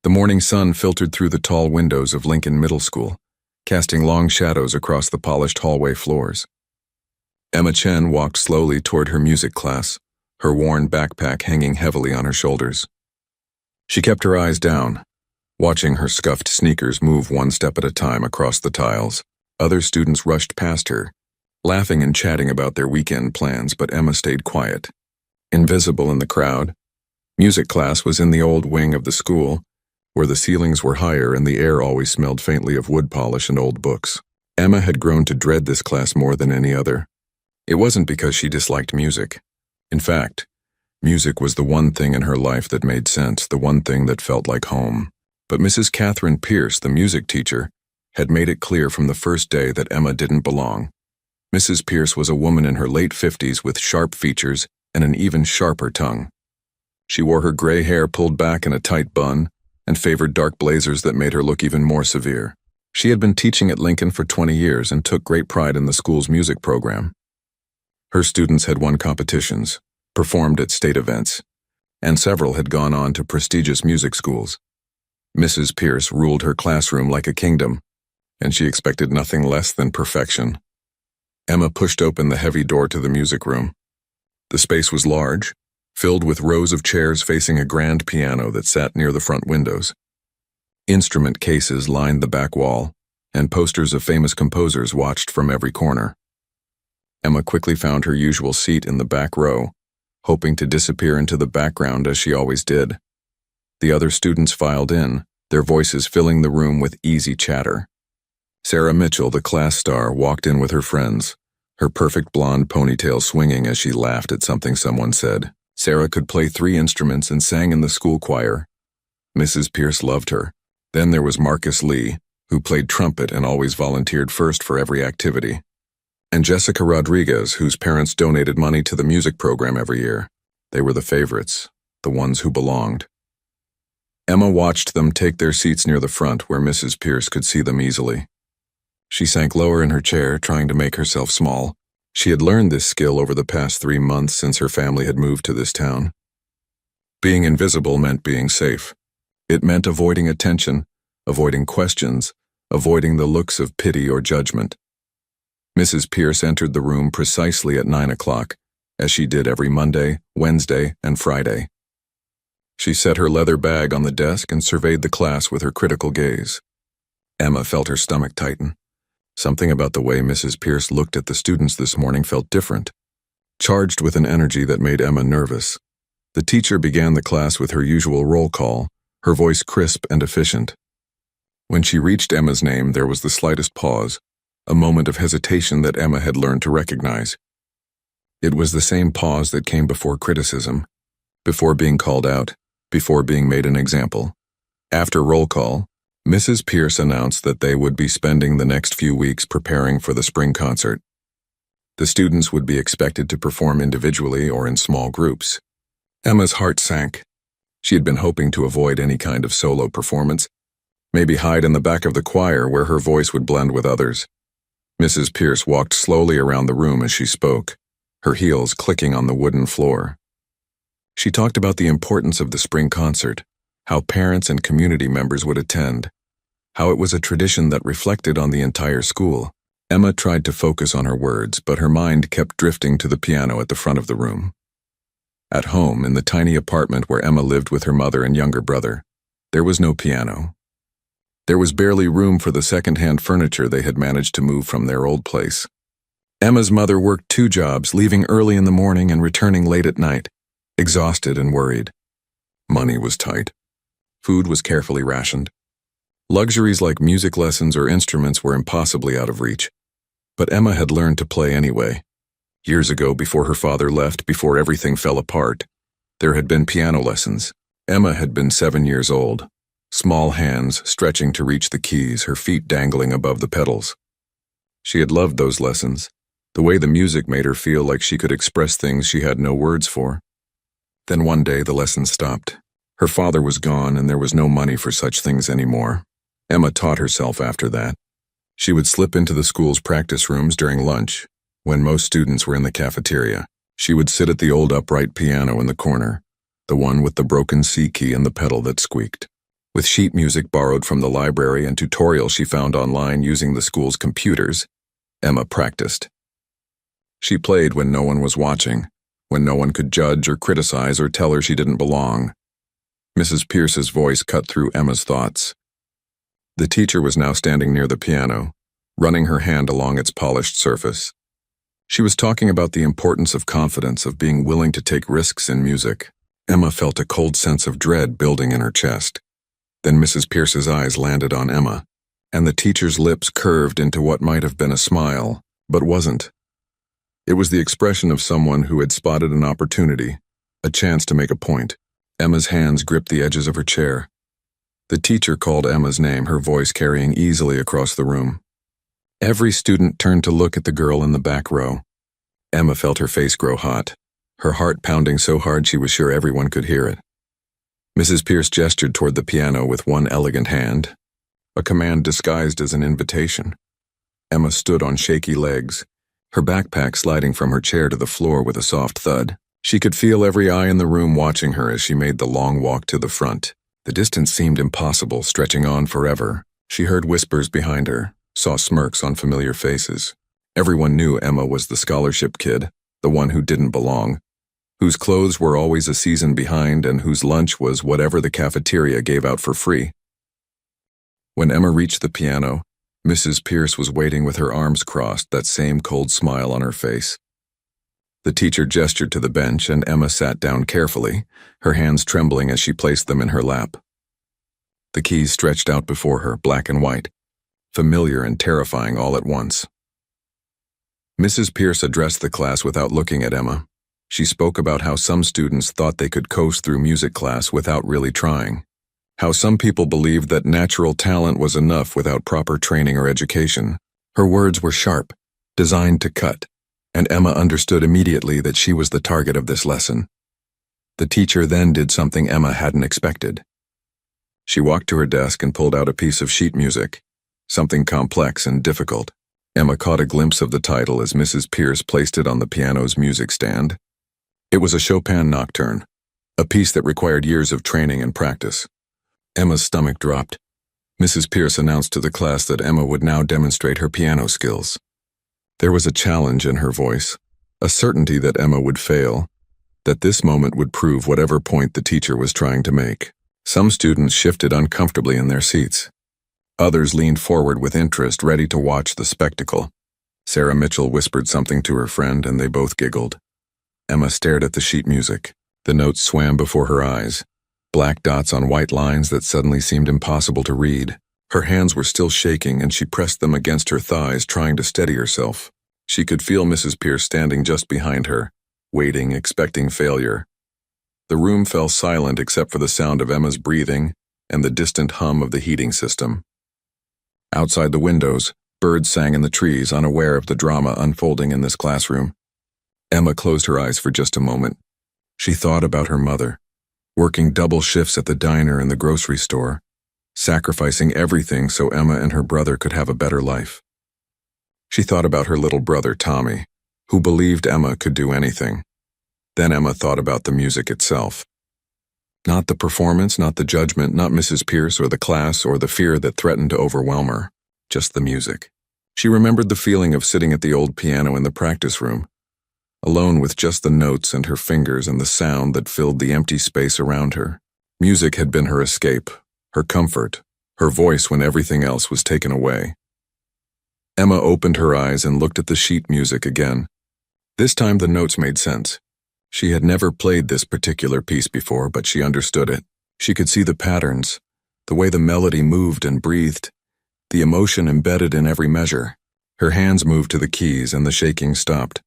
The morning sun filtered through the tall windows of Lincoln Middle School, casting long shadows across the polished hallway floors. Emma Chen walked slowly toward her music class, her worn backpack hanging heavily on her shoulders. She kept her eyes down, watching her scuffed sneakers move one step at a time across the tiles. Other students rushed past her, laughing and chatting about their weekend plans, but Emma stayed quiet. Invisible in the crowd, music class was in the old wing of the school, where the ceilings were higher and the air always smelled faintly of wood polish and old books. Emma had grown to dread this class more than any other. It wasn't because she disliked music. In fact, music was the one thing in her life that made sense, the one thing that felt like home. But Mrs. Catherine Pierce, the music teacher, had made it clear from the first day that Emma didn't belong. Mrs. Pierce was a woman in her late 50s with sharp features and an even sharper tongue. She wore her gray hair pulled back in a tight bun and favored dark blazers that made her look even more severe. She had been teaching at Lincoln for 20 years and took great pride in the school's music program. Her students had won competitions, performed at state events, and several had gone on to prestigious music schools. Mrs. Pierce ruled her classroom like a kingdom, and she expected nothing less than perfection. Emma pushed open the heavy door to the music room. The space was large, filled with rows of chairs facing a grand piano that sat near the front windows. Instrument cases lined the back wall, and posters of famous composers watched from every corner. Emma quickly found her usual seat in the back row, hoping to disappear into the background as she always did. The other students filed in, their voices filling the room with easy chatter. Sarah Mitchell, the class star, walked in with her friends, her perfect blonde ponytail swinging as she laughed at something someone said. Sarah could play 3 instruments and sang in the school choir. Mrs. Pierce loved her. Then there was Marcus Lee, who played trumpet and always volunteered first for every activity. And Jessica Rodriguez, whose parents donated money to the music program every year. They were the favorites, the ones who belonged. Emma watched them take their seats near the front where Mrs. Pierce could see them easily. She sank lower in her chair, trying to make herself small. She had learned this skill over the past 3 months since her family had moved to this town. Being invisible meant being safe. It meant avoiding attention, avoiding questions, avoiding the looks of pity or judgment. Mrs. Pierce entered the room precisely at 9 o'clock, as she did every Monday, Wednesday, and Friday. She set her leather bag on the desk and surveyed the class with her critical gaze. Emma felt her stomach tighten. Something about the way Mrs. Pierce looked at the students this morning felt different, charged with an energy that made Emma nervous. The teacher began the class with her usual roll call, her voice crisp and efficient. When she reached Emma's name, there was the slightest pause, a moment of hesitation that Emma had learned to recognize. It was the same pause that came before criticism, before being called out, before being made an example. After roll call, Mrs. Pierce announced that they would be spending the next few weeks preparing for the spring concert. The students would be expected to perform individually or in small groups. Emma's heart sank. She had been hoping to avoid any kind of solo performance, maybe hide in the back of the choir where her voice would blend with others. Mrs. Pierce walked slowly around the room as she spoke, her heels clicking on the wooden floor. She talked about the importance of the spring concert, how parents and community members would attend, how it was a tradition that reflected on the entire school. Emma tried to focus on her words, but her mind kept drifting to the piano at the front of the room. At home, in the tiny apartment where Emma lived with her mother and younger brother, there was no piano. There was barely room for the second-hand furniture they had managed to move from their old place. Emma's mother worked 2 jobs, leaving early in the morning and returning late at night, exhausted and worried. Money was tight. Food was carefully rationed. Luxuries like music lessons or instruments were impossibly out of reach. But Emma had learned to play anyway. Years ago, before her father left, before everything fell apart, there had been piano lessons. Emma had been 7 years old, small hands stretching to reach the keys, her feet dangling above the pedals. She had loved those lessons, the way the music made her feel like she could express things she had no words for. Then one day the lessons stopped. Her father was gone and there was no money for such things anymore. Emma taught herself after that. She would slip into the school's practice rooms during lunch, when most students were in the cafeteria. She would sit at the old upright piano in the corner, the one with the broken C key and the pedal that squeaked. With sheet music borrowed from the library and tutorials she found online using the school's computers, Emma practiced. She played when no one was watching, when no one could judge or criticize or tell her she didn't belong. Mrs. Pierce's voice cut through Emma's thoughts. The teacher was now standing near the piano, running her hand along its polished surface. She was talking about the importance of confidence, of being willing to take risks in music. Emma felt a cold sense of dread building in her chest. Then Mrs. Pierce's eyes landed on Emma, and the teacher's lips curved into what might have been a smile, but wasn't. It was the expression of someone who had spotted an opportunity, a chance to make a point. Emma's hands gripped the edges of her chair. The teacher called Emma's name, her voice carrying easily across the room. Every student turned to look at the girl in the back row. Emma felt her face grow hot, her heart pounding so hard she was sure everyone could hear it. Mrs. Pierce gestured toward the piano with one elegant hand, a command disguised as an invitation. Emma stood on shaky legs, her backpack sliding from her chair to the floor with a soft thud. She could feel every eye in the room watching her as she made the long walk to the front. The distance seemed impossible, stretching on forever. She heard whispers behind her, saw smirks on familiar faces. Everyone knew Emma was the scholarship kid, the one who didn't belong, whose clothes were always a season behind and whose lunch was whatever the cafeteria gave out for free. When Emma reached the piano, Mrs. Pierce was waiting with her arms crossed, that same cold smile on her face. The teacher gestured to the bench and Emma sat down carefully, her hands trembling as she placed them in her lap. The keys stretched out before her, black and white, familiar and terrifying all at once. Mrs. Pierce addressed the class without looking at Emma. She spoke about how some students thought they could coast through music class without really trying, how some people believed that natural talent was enough without proper training or education. Her words were sharp, designed to cut, and Emma understood immediately that she was the target of this lesson. The teacher then did something Emma hadn't expected. She walked to her desk and pulled out a piece of sheet music, something complex and difficult. Emma caught a glimpse of the title as Mrs. Pierce placed it on the piano's music stand. It was a Chopin nocturne, a piece that required years of training and practice. Emma's stomach dropped. Mrs. Pierce announced to the class that Emma would now demonstrate her piano skills. There was a challenge in her voice, a certainty that Emma would fail, that this moment would prove whatever point the teacher was trying to make. Some students shifted uncomfortably in their seats. Others leaned forward with interest, ready to watch the spectacle. Sarah Mitchell whispered something to her friend and they both giggled. Emma stared at the sheet music. The notes swam before her eyes, black dots on white lines that suddenly seemed impossible to read. Her hands were still shaking and she pressed them against her thighs, trying to steady herself. She could feel Mrs. Pierce standing just behind her, waiting, expecting failure. The room fell silent except for the sound of Emma's breathing and the distant hum of the heating system. Outside the windows, birds sang in the trees, unaware of the drama unfolding in this classroom. Emma closed her eyes for just a moment. She thought about her mother, working double shifts at the diner and the grocery store, sacrificing everything so Emma and her brother could have a better life. She thought about her little brother, Tommy, who believed Emma could do anything. Then Emma thought about the music itself. Not the performance, not the judgment, not Mrs. Pierce or the class or the fear that threatened to overwhelm her, just the music. She remembered the feeling of sitting at the old piano in the practice room, alone with just the notes and her fingers and the sound that filled the empty space around her. Music had been her escape, her comfort, her voice when everything else was taken away. Emma opened her eyes and looked at the sheet music again. This time the notes made sense. She had never played this particular piece before, but she understood it. She could see the patterns, the way the melody moved and breathed, the emotion embedded in every measure. Her hands moved to the keys and the shaking stopped.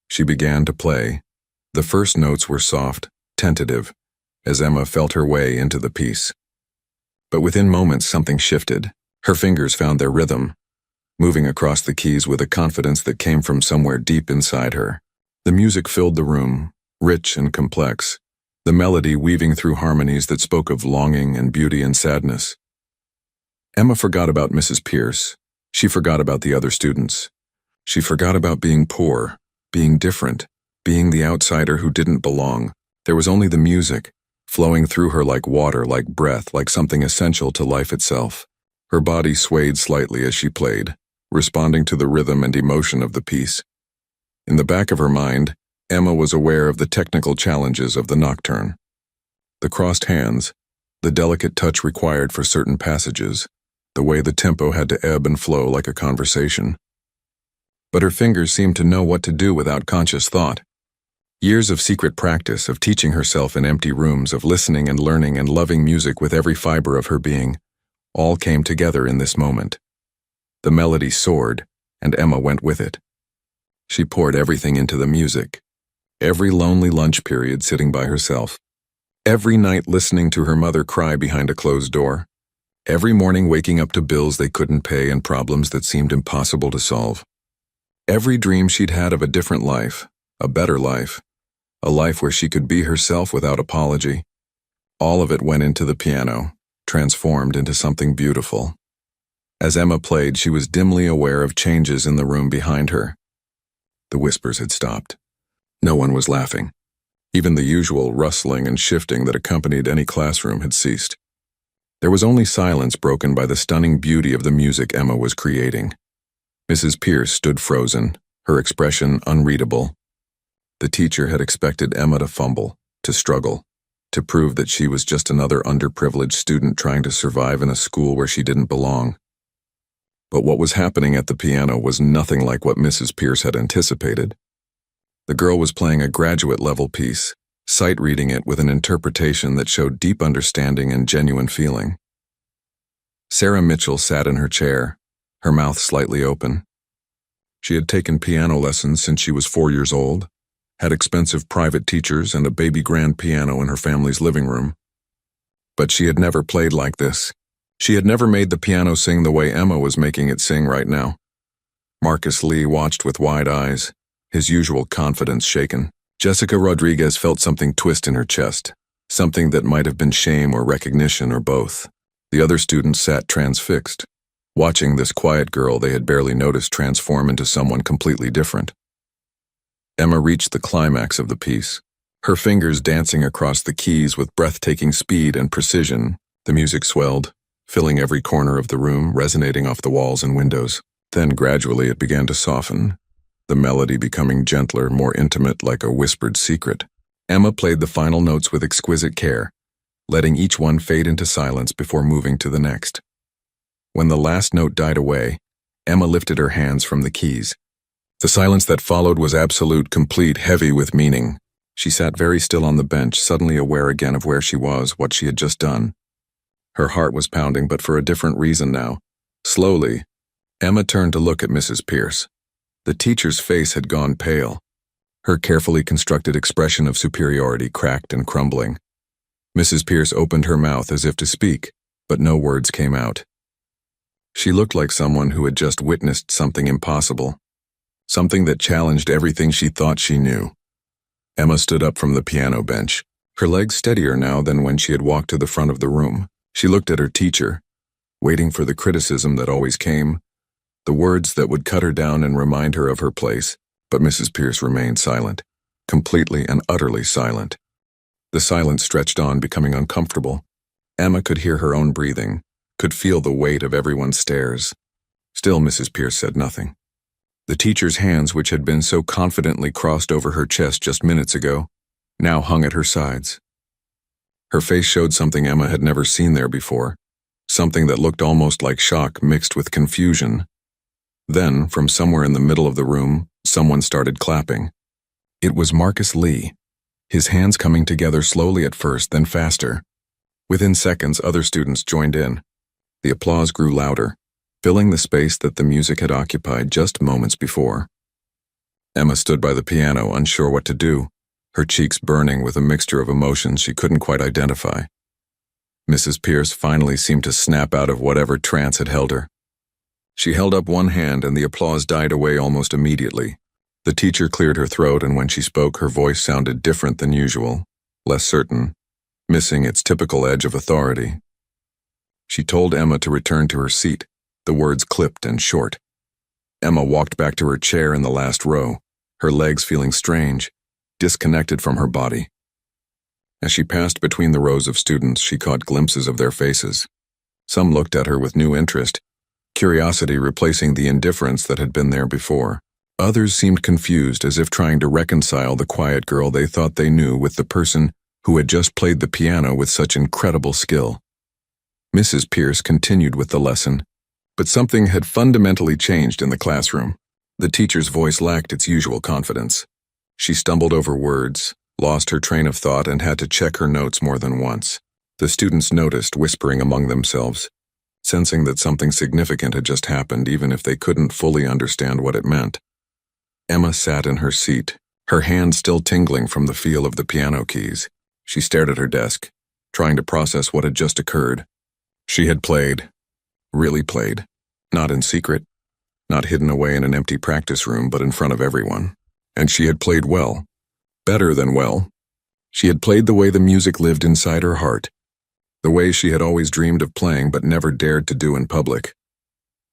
She began to play. The first notes were soft, tentative, as Emma felt her way into the piece. But within moments something shifted. Her fingers found their rhythm, moving across the keys with a confidence that came from somewhere deep inside her. The music filled the room, rich and complex, the melody weaving through harmonies that spoke of longing and beauty and sadness. Emma forgot about Mrs. Pierce. She forgot about the other students. She forgot about being poor, being different, being the outsider who didn't belong. There was only the music, flowing through her like water, like breath, like something essential to life itself. Her body swayed slightly as she played, responding to the rhythm and emotion of the piece. In the back of her mind, Emma was aware of the technical challenges of the nocturne. The crossed hands, the delicate touch required for certain passages, the way the tempo had to ebb and flow like a conversation. But her fingers seemed to know what to do without conscious thought. Years of secret practice, of teaching herself in empty rooms, of listening and learning and loving music with every fiber of her being, all came together in this moment. The melody soared, and Emma went with it. She poured everything into the music. Every lonely lunch period sitting by herself. Every night listening to her mother cry behind a closed door. Every morning waking up to bills they couldn't pay and problems that seemed impossible to solve. Every dream she'd had of a different life, a better life, a life where she could be herself without apology. All of it went into the piano, transformed into something beautiful. As Emma played, she was dimly aware of changes in the room behind her. The whispers had stopped. No one was laughing. Even the usual rustling and shifting that accompanied any classroom had ceased. There was only silence broken by the stunning beauty of the music Emma was creating. Mrs. Pierce stood frozen, her expression unreadable. The teacher had expected Emma to fumble, to struggle, to prove that she was just another underprivileged student trying to survive in a school where she didn't belong. But what was happening at the piano was nothing like what Mrs. Pierce had anticipated. The girl was playing a graduate-level piece, sight-reading it with an interpretation that showed deep understanding and genuine feeling. Sarah Mitchell sat in her chair, her mouth slightly open. She had taken piano lessons since she was 4 years old, had expensive private teachers and a baby grand piano in her family's living room. But she had never played like this. She had never made the piano sing the way Emma was making it sing right now. Marcus Lee watched with wide eyes, his usual confidence shaken. Jessica Rodriguez felt something twist in her chest, something that might have been shame or recognition or both. The other students sat transfixed, watching this quiet girl they had barely noticed transform into someone completely different. Emma reached the climax of the piece, her fingers dancing across the keys with breathtaking speed and precision. The music swelled, filling every corner of the room, resonating off the walls and windows. Then gradually it began to soften, the melody becoming gentler, more intimate, like a whispered secret. Emma played the final notes with exquisite care, letting each one fade into silence before moving to the next. When the last note died away, Emma lifted her hands from the keys. The silence that followed was absolute, complete, heavy with meaning. She sat very still on the bench, suddenly aware again of where she was, what she had just done. Her heart was pounding, but for a different reason now. Slowly, Emma turned to look at Mrs. Pierce. The teacher's face had gone pale. Her carefully constructed expression of superiority cracked and crumbling. Mrs. Pierce opened her mouth as if to speak, but no words came out. She looked like someone who had just witnessed something impossible, something that challenged everything she thought she knew. Emma stood up from the piano bench, her legs steadier now than when she had walked to the front of the room. She looked at her teacher, waiting for the criticism that always came, the words that would cut her down and remind her of her place, but Mrs. Pierce remained silent, completely and utterly silent. The silence stretched on, becoming uncomfortable. Emma could hear her own breathing, could feel the weight of everyone's stares. Still, Mrs. Pierce said nothing. The teacher's hands, which had been so confidently crossed over her chest just minutes ago, now hung at her sides. Her face showed something Emma had never seen there before, something that looked almost like shock mixed with confusion. Then, from somewhere in the middle of the room, someone started clapping. It was Marcus Lee, his hands coming together slowly at first, then faster. Within seconds, other students joined in. The applause grew louder, filling the space that the music had occupied just moments before. Emma stood by the piano, unsure what to do, her cheeks burning with a mixture of emotions she couldn't quite identify. Mrs. Pierce finally seemed to snap out of whatever trance had held her. She held up one hand and the applause died away almost immediately. The teacher cleared her throat, and when she spoke, her voice sounded different than usual, less certain, missing its typical edge of authority. She told Emma to return to her seat, the words clipped and short. Emma walked back to her chair in the last row, her legs feeling strange, disconnected from her body. As she passed between the rows of students, she caught glimpses of their faces. Some looked at her with new interest, curiosity replacing the indifference that had been there before. Others seemed confused, as if trying to reconcile the quiet girl they thought they knew with the person who had just played the piano with such incredible skill. Mrs. Pierce continued with the lesson, but something had fundamentally changed in the classroom. The teacher's voice lacked its usual confidence. She stumbled over words, lost her train of thought, and had to check her notes more than once. The students noticed, whispering among themselves, sensing that something significant had just happened, even if they couldn't fully understand what it meant. Emma sat in her seat, her hand still tingling from the feel of the piano keys. She stared at her desk, trying to process what had just occurred. She had played, really played, not in secret, not hidden away in an empty practice room, but in front of everyone. And she had played well, better than well. She had played the way the music lived inside her heart, the way she had always dreamed of playing but never dared to do in public.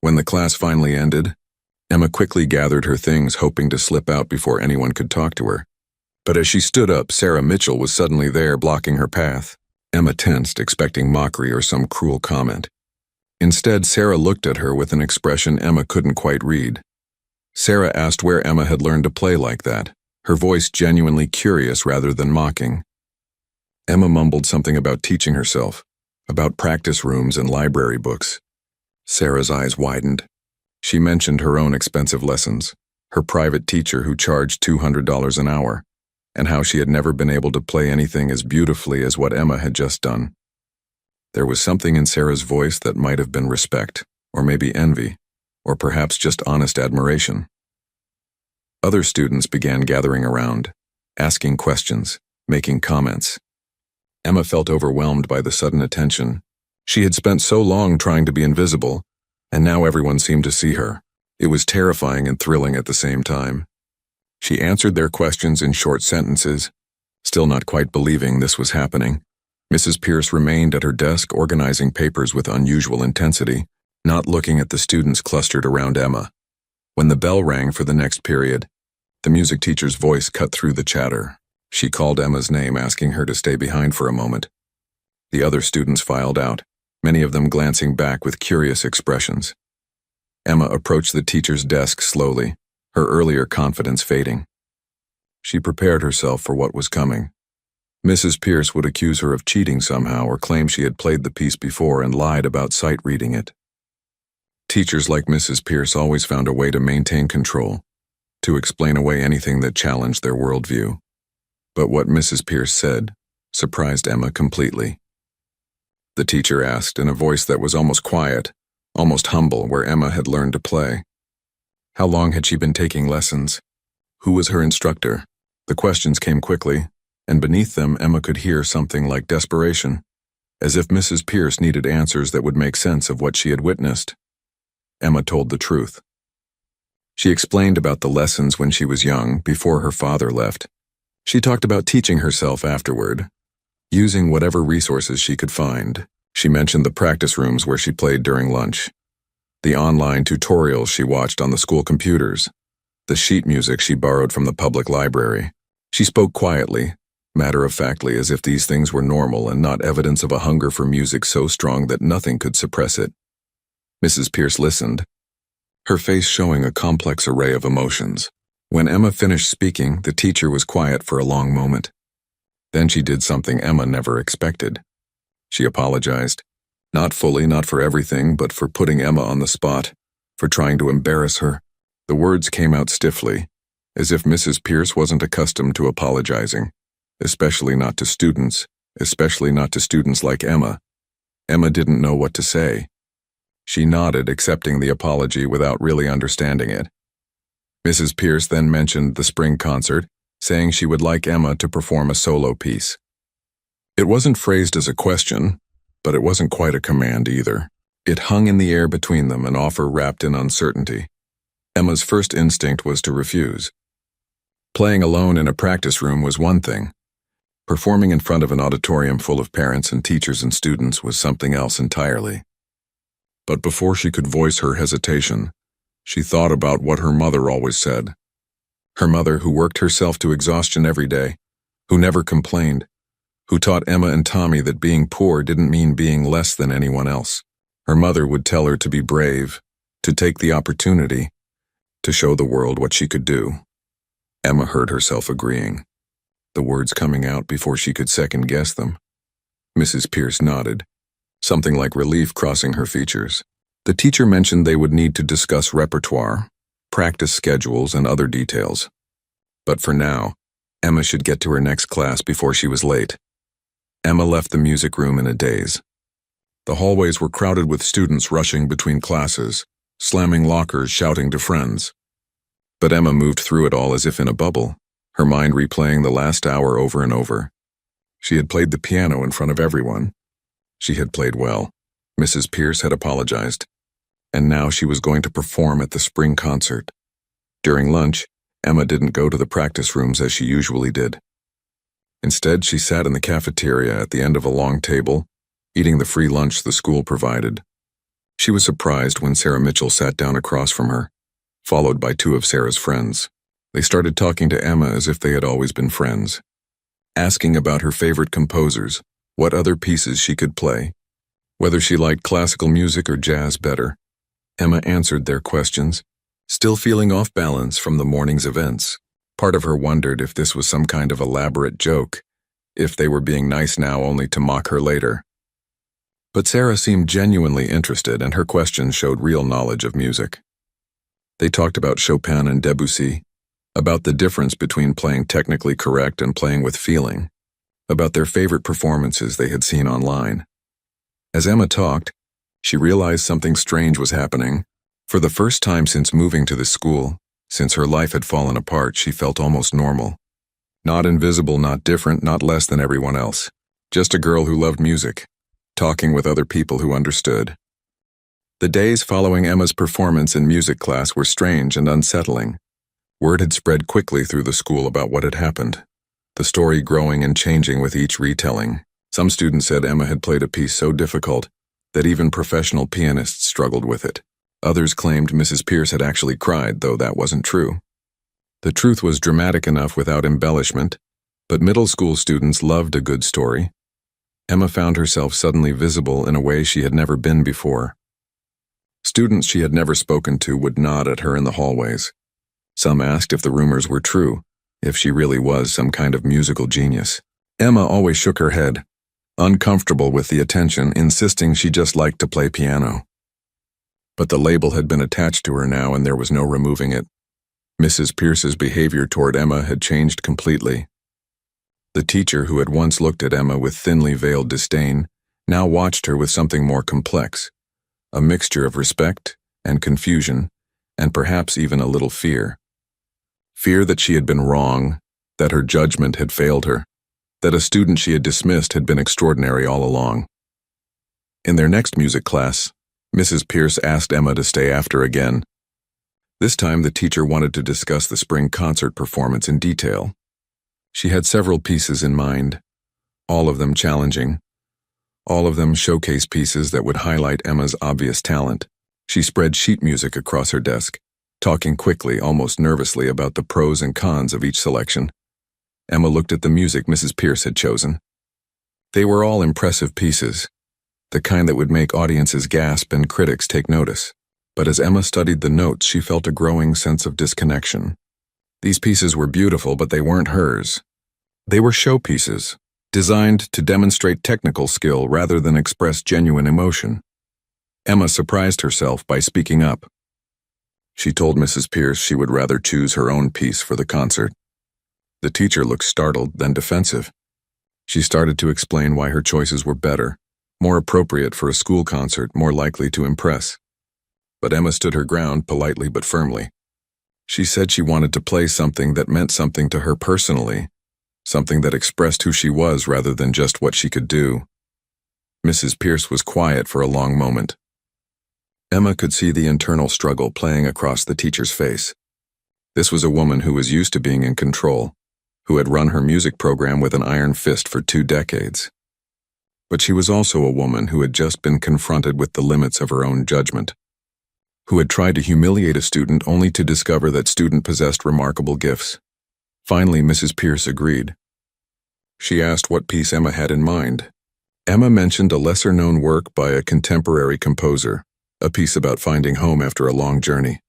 When the class finally ended, Emma quickly gathered her things, hoping to slip out before anyone could talk to her. But as she stood up, Sarah Mitchell was suddenly there, blocking her path. Emma tensed, expecting mockery or some cruel comment. Instead, Sarah looked at her with an expression Emma couldn't quite read. Sarah asked where Emma had learned to play like that, her voice genuinely curious rather than mocking. Emma mumbled something about teaching herself, about practice rooms and library books. Sarah's eyes widened. She mentioned her own expensive lessons, her private teacher who charged $200 an hour, and how she had never been able to play anything as beautifully as what Emma had just done. There was something in Sarah's voice that might have been respect, or maybe envy, or perhaps just honest admiration. Other students began gathering around, asking questions, making comments. Emma felt overwhelmed by the sudden attention. She had spent so long trying to be invisible, and now everyone seemed to see her. It was terrifying and thrilling at the same time. She answered their questions in short sentences, still not quite believing this was happening. Mrs. Pierce remained at her desk, organizing papers with unusual intensity, not looking at the students clustered around Emma. When the bell rang for the next period, the music teacher's voice cut through the chatter. She called Emma's name, asking her to stay behind for a moment. The other students filed out, many of them glancing back with curious expressions. Emma approached the teacher's desk slowly, her earlier confidence fading. She prepared herself for what was coming. Mrs. Pierce would accuse her of cheating somehow or claim she had played the piece before and lied about sight reading it. Teachers like Mrs. Pierce always found a way to maintain control, to explain away anything that challenged their worldview. But what Mrs. Pierce said surprised Emma completely. The teacher asked in a voice that was almost quiet, almost humble, where Emma had learned to play. How long had she been taking lessons? Who was her instructor? The questions came quickly, and beneath them Emma could hear something like desperation, as if Mrs. Pierce needed answers that would make sense of what she had witnessed. Emma told the truth. She explained about the lessons when she was young, before her father left. She talked about teaching herself afterward, using whatever resources she could find. She mentioned the practice rooms where she played during lunch, the online tutorials she watched on the school computers, the sheet music she borrowed from the public library. She spoke quietly, matter-of-factly, as if these things were normal and not evidence of a hunger for music so strong that nothing could suppress it. Mrs. Pierce listened, her face showing a complex array of emotions. When Emma finished speaking, the teacher was quiet for a long moment. Then she did something Emma never expected. She apologized. Not fully, not for everything, but for putting Emma on the spot, for trying to embarrass her. The words came out stiffly, as if Mrs. Pierce wasn't accustomed to apologizing, especially not to students like Emma. Emma didn't know what to say. She nodded, accepting the apology without really understanding it. Mrs. Pierce then mentioned the spring concert, saying she would like Emma to perform a solo piece. It wasn't phrased as a question, but it wasn't quite a command either. It hung in the air between them, an offer wrapped in uncertainty. Emma's first instinct was to refuse. Playing alone in a practice room was one thing. Performing in front of an auditorium full of parents and teachers and students was something else entirely. But before she could voice her hesitation, she thought about what her mother always said. Her mother, who worked herself to exhaustion every day, who never complained, who taught Emma and Tommy that being poor didn't mean being less than anyone else. Her mother would tell her to be brave, to take the opportunity, to show the world what she could do. Emma heard herself agreeing, the words coming out before she could second-guess them. Mrs. Pierce nodded, something like relief crossing her features. The teacher mentioned they would need to discuss repertoire, practice schedules, and other details. But for now, Emma should get to her next class before she was late. Emma left the music room in a daze. The hallways were crowded with students rushing between classes, slamming lockers, shouting to friends. But Emma moved through it all as if in a bubble, her mind replaying the last hour over and over. She had played the piano in front of everyone. She had played well. Mrs. Pierce had apologized. And now she was going to perform at the spring concert. During lunch, Emma didn't go to the practice rooms as she usually did. Instead, she sat in the cafeteria at the end of a long table, eating the free lunch the school provided. She was surprised when Sarah Mitchell sat down across from her, followed by two of Sarah's friends. They started talking to Emma as if they had always been friends, asking about her favorite composers, what other pieces she could play, whether she liked classical music or jazz better. Emma answered their questions, still feeling off balance from the morning's events. Part of her wondered if this was some kind of elaborate joke, if they were being nice now only to mock her later. But Sarah seemed genuinely interested, and her questions showed real knowledge of music. They talked about Chopin and Debussy, about the difference between playing technically correct and playing with feeling, about their favorite performances they had seen online. As Emma talked, she realized something strange was happening. For the first time since moving to this school, since her life had fallen apart, she felt almost normal. Not invisible, not different, not less than everyone else. Just a girl who loved music, talking with other people who understood. The days following Emma's performance in music class were strange and unsettling. Word had spread quickly through the school about what had happened, the story growing and changing with each retelling. Some students said Emma had played a piece so difficult that even professional pianists struggled with it. Others claimed Mrs. Pierce had actually cried, though that wasn't true. The truth was dramatic enough without embellishment, but middle school students loved a good story. Emma found herself suddenly visible in a way she had never been before. Students she had never spoken to would nod at her in the hallways. Some asked if the rumors were true, if she really was some kind of musical genius. Emma always shook her head, uncomfortable with the attention, insisting she just liked to play piano. But the label had been attached to her now, and there was no removing it. Mrs. Pierce's behavior toward Emma had changed completely. The teacher who had once looked at Emma with thinly veiled disdain now watched her with something more complex, a mixture of respect and confusion, and perhaps even a little fear. Fear that she had been wrong, that her judgment had failed her, that a student she had dismissed had been extraordinary all along. In their next music class, Mrs. Pierce asked Emma to stay after again. This time the teacher wanted to discuss the spring concert performance in detail. She had several pieces in mind, all of them challenging, all of them showcase pieces that would highlight Emma's obvious talent. She spread sheet music across her desk, talking quickly, almost nervously, about the pros and cons of each selection. Emma looked at the music Mrs. Pierce had chosen. They were all impressive pieces, the kind that would make audiences gasp and critics take notice. But as Emma studied the notes, she felt a growing sense of disconnection. These pieces were beautiful, but they weren't hers. They were showpieces, designed to demonstrate technical skill rather than express genuine emotion. Emma surprised herself by speaking up. She told Mrs. Pierce she would rather choose her own piece for the concert. The teacher looked startled, then defensive. She started to explain why her choices were better, more appropriate for a school concert, more likely to impress. But Emma stood her ground politely but firmly. She said she wanted to play something that meant something to her personally, something that expressed who she was rather than just what she could do. Mrs. Pierce was quiet for a long moment. Emma could see the internal struggle playing across the teacher's face. This was a woman who was used to being in control, who had run her music program with an iron fist for 2 decades. But she was also a woman who had just been confronted with the limits of her own judgment, who had tried to humiliate a student only to discover that student possessed remarkable gifts. Finally, Mrs. Pierce agreed. She asked what piece Emma had in mind. Emma mentioned a lesser-known work by a contemporary composer, a piece about finding home after a long journey.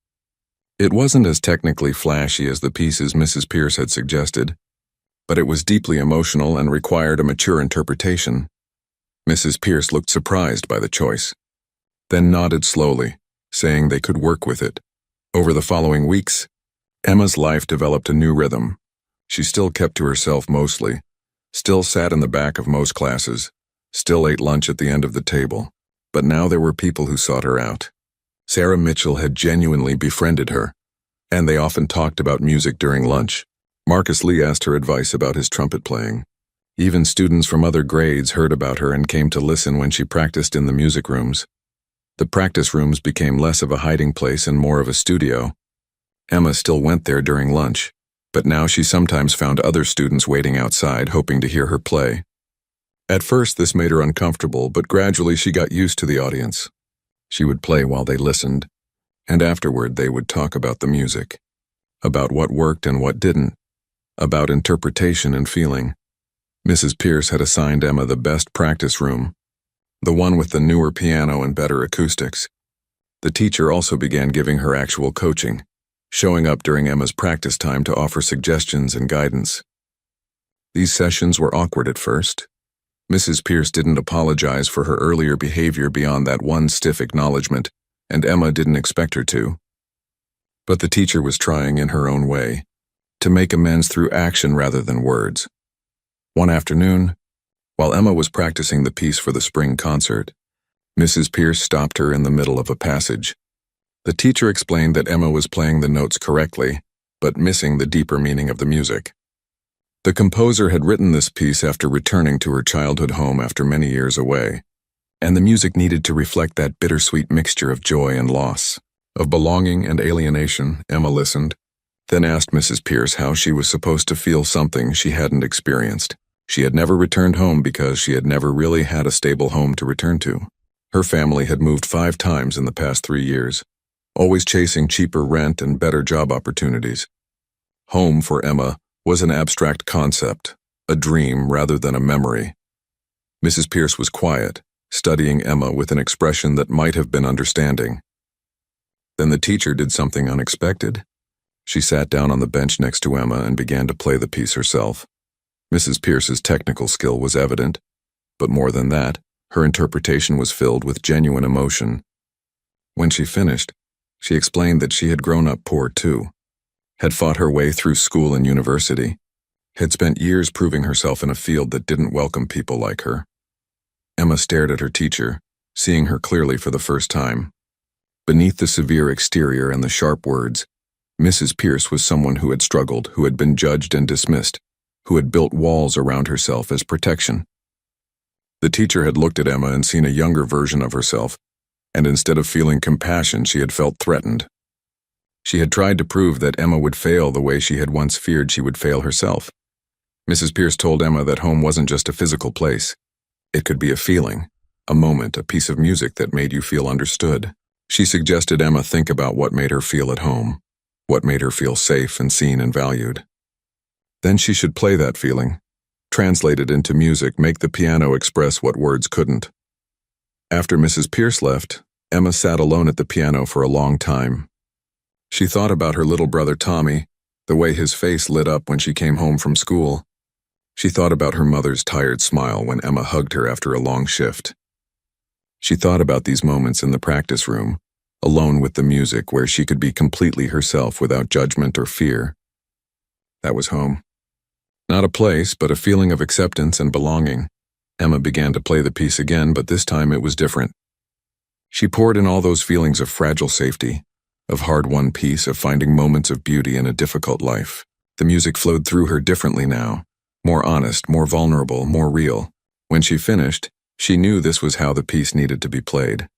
It wasn't as technically flashy as the pieces Mrs. Pierce had suggested, but it was deeply emotional and required a mature interpretation. Mrs. Pierce looked surprised by the choice, then nodded slowly, saying they could work with it. Over the following weeks, Emma's life developed a new rhythm. She still kept to herself mostly, still sat in the back of most classes, still ate lunch at the end of the table, but now there were people who sought her out. Sarah Mitchell had genuinely befriended her, and they often talked about music during lunch. Marcus Lee asked her advice about his trumpet playing. Even students from other grades heard about her and came to listen when she practiced in the music rooms. The practice rooms became less of a hiding place and more of a studio. Emma still went there during lunch, but now she sometimes found other students waiting outside hoping to hear her play. At first this made her uncomfortable, but gradually she got used to the audience. She would play while they listened, and afterward they would talk about the music, about what worked and what didn't, about interpretation and feeling. Mrs. Pierce had assigned Emma the best practice room, the one with the newer piano and better acoustics. The teacher also began giving her actual coaching, showing up during Emma's practice time to offer suggestions and guidance. These sessions were awkward at first. Mrs. Pierce didn't apologize for her earlier behavior beyond that one stiff acknowledgement, and Emma didn't expect her to. But the teacher was trying in her own way to make amends through action rather than words. One afternoon, while Emma was practicing the piece for the spring concert, Mrs. Pierce stopped her in the middle of a passage. The teacher explained that Emma was playing the notes correctly, but missing the deeper meaning of the music. The composer had written this piece after returning to her childhood home after many years away, and the music needed to reflect that bittersweet mixture of joy and loss, of belonging and alienation. Emma listened, then asked Mrs. Pierce how she was supposed to feel something she hadn't experienced. She had never returned home because she had never really had a stable home to return to. Her family had moved 5 times in the past 3 years, always chasing cheaper rent and better job opportunities. Home for Emma was an abstract concept, a dream rather than a memory. Mrs. Pierce was quiet, studying Emma with an expression that might have been understanding. Then the teacher did something unexpected. She sat down on the bench next to Emma and began to play the piece herself. Mrs. Pierce's technical skill was evident, but more than that, her interpretation was filled with genuine emotion. When she finished, she explained that she had grown up poor too, had fought her way through school and university, had spent years proving herself in a field that didn't welcome people like her. Emma stared at her teacher, seeing her clearly for the first time. Beneath the severe exterior and the sharp words, Mrs. Pierce was someone who had struggled, who had been judged and dismissed, who had built walls around herself as protection. The teacher had looked at Emma and seen a younger version of herself, and instead of feeling compassion, she had felt threatened. She had tried to prove that Emma would fail the way she had once feared she would fail herself. Mrs. Pierce told Emma that home wasn't just a physical place. It could be a feeling, a moment, a piece of music that made you feel understood. She suggested Emma think about what made her feel at home, what made her feel safe and seen and valued. Then she should play that feeling, translate it into music, make the piano express what words couldn't. After Mrs. Pierce left, Emma sat alone at the piano for a long time. She thought about her little brother Tommy, the way his face lit up when she came home from school. She thought about her mother's tired smile when Emma hugged her after a long shift. She thought about these moments in the practice room, alone with the music, where she could be completely herself without judgment or fear. That was home. Not a place, but a feeling of acceptance and belonging. Emma began to play the piece again, but this time it was different. She poured in all those feelings of fragile safety, of hard-won peace, of finding moments of beauty in a difficult life. The music flowed through her differently now, more honest, more vulnerable, more real. When she finished, she knew this was how the piece needed to be played.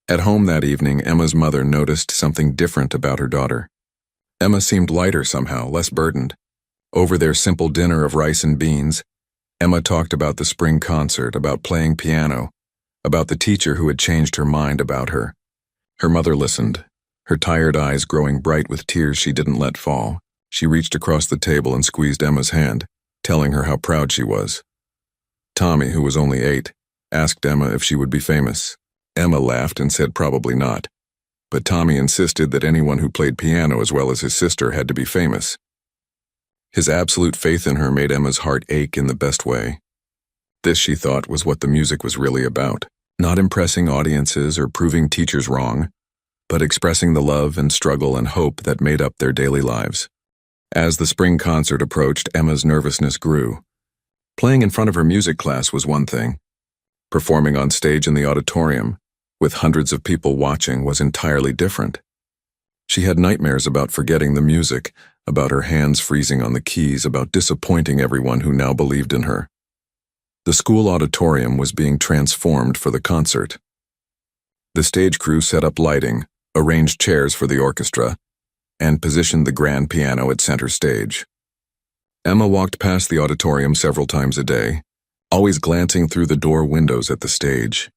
At home that evening, Emma's mother noticed something different about her daughter. Emma seemed lighter somehow, less burdened. Over their simple dinner of rice and beans, Emma talked about the spring concert, about playing piano, about the teacher who had changed her mind about her. Her mother listened, her tired eyes growing bright with tears she didn't let fall. She reached across the table and squeezed Emma's hand. telling her how proud she was. Tommy, who was only 8, asked Emma if she would be famous. Emma laughed and said probably not. But Tommy insisted that anyone who played piano as well as his sister had to be famous. His absolute faith in her made Emma's heart ache in the best way. This, she thought, was what the music was really about. Not impressing audiences or proving teachers wrong, but expressing the love and struggle and hope that made up their daily lives. As the spring concert approached, Emma's nervousness grew. Playing in front of her music class was one thing. Performing on stage in the auditorium, with hundreds of people watching, was entirely different. She had nightmares about forgetting the music, about her hands freezing on the keys, about disappointing everyone who now believed in her. The school auditorium was being transformed for the concert. The stage crew set up lighting, arranged chairs for the orchestra, and positioned the grand piano at center stage. Emma walked past the auditorium several times a day, always glancing through the door windows at the stage,